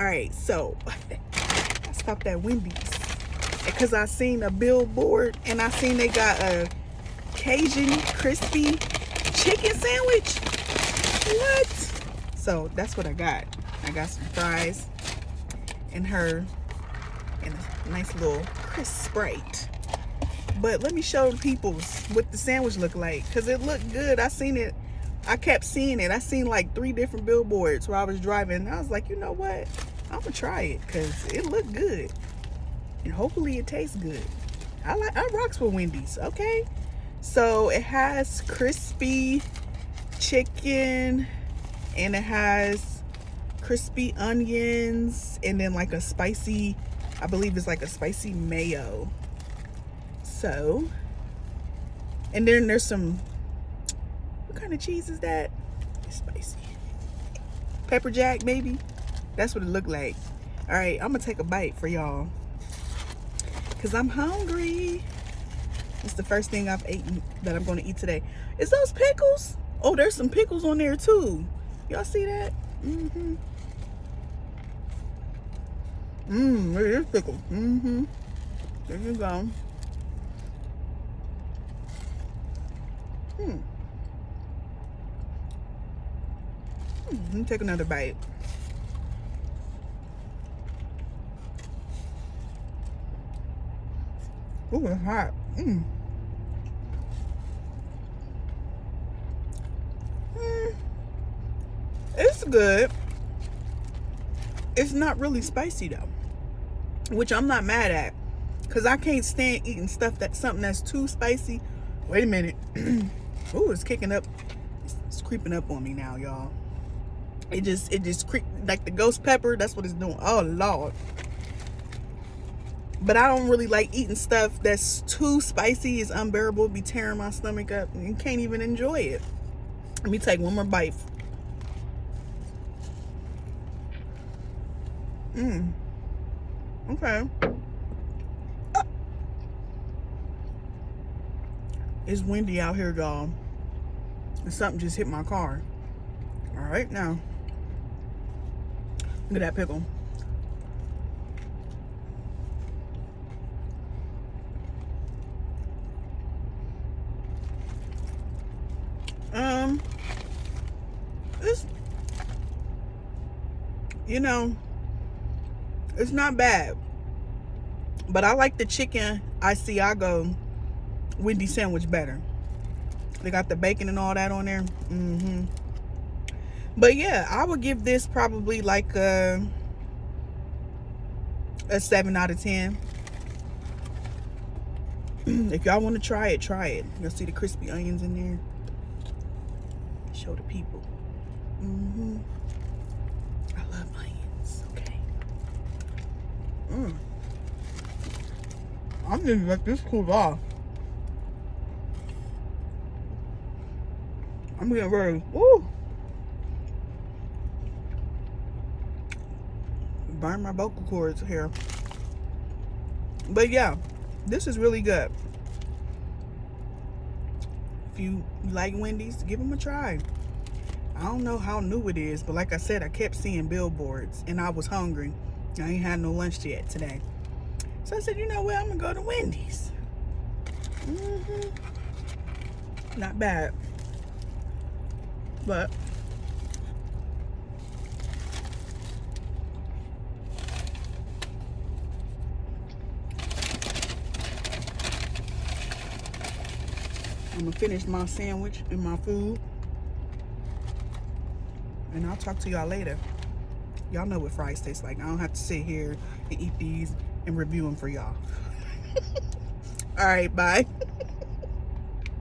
All right, so I stopped at Wendy's because I seen a billboard and I seen they got a Cajun crispy chicken sandwich. What? So that's what I got. I got some fries and a nice little crisp Sprite. But let me show people what the sandwich looked like, because it looked good. I kept seeing it. I seen like 3 different billboards while I was driving, and I was like, you know what, I'm gonna try it because it looked good and hopefully it tastes good. I rocks with Wendy's. Okay, so it has crispy chicken and it has crispy onions and then like a spicy, I believe it's like a spicy mayo. So, and then there's some, what kind of cheese is that? It's spicy. Pepper jack, maybe? That's what it looked like. All right, I'm gonna take a bite for y'all because I'm hungry. It's the first thing I've eaten that I'm gonna eat today. Is those pickles? Oh, there's some pickles on there too. Y'all see that? Mm-hmm. It is pickles. Mm-hmm. There you go. Let me take another bite. Ooh, it's hot. It's good. It's not really spicy though, which I'm not mad at, because I can't stand eating something that's too spicy. Wait a minute. Ooh, it's kicking up. It's creeping up on me now, y'all. It just creep like the ghost pepper. That's what it's doing. Oh Lord. But I don't really like eating stuff that's too spicy. It's unbearable. It'd be tearing my stomach up and can't even enjoy it. Let me take one more bite. Okay. It's windy out here, y'all. And something just hit my car. All right, now. Look at that pickle. It's, it's not bad. But I like the chicken Asiago Wendy sandwich better. They got the bacon and all that on there. But yeah, I would give this probably like a 7 out of 10. If y'all want to try it, try it. You'll see the crispy onions in there. Show the people. I love onions. Okay. I'm gonna let this cool off. I'm getting ready. Woo! Burn my vocal cords here. But yeah, this is really good. If you like Wendy's, give them a try. I don't know how new it is, but like I said, I kept seeing billboards and I was hungry. I ain't had no lunch yet today. So I said, you know what, I'm gonna go to Wendy's. Not bad. But I'm gonna finish my sandwich and my food, and I'll talk to y'all later. Y'all know what fries taste like. I don't have to sit here and eat these and review them for y'all. All right, bye.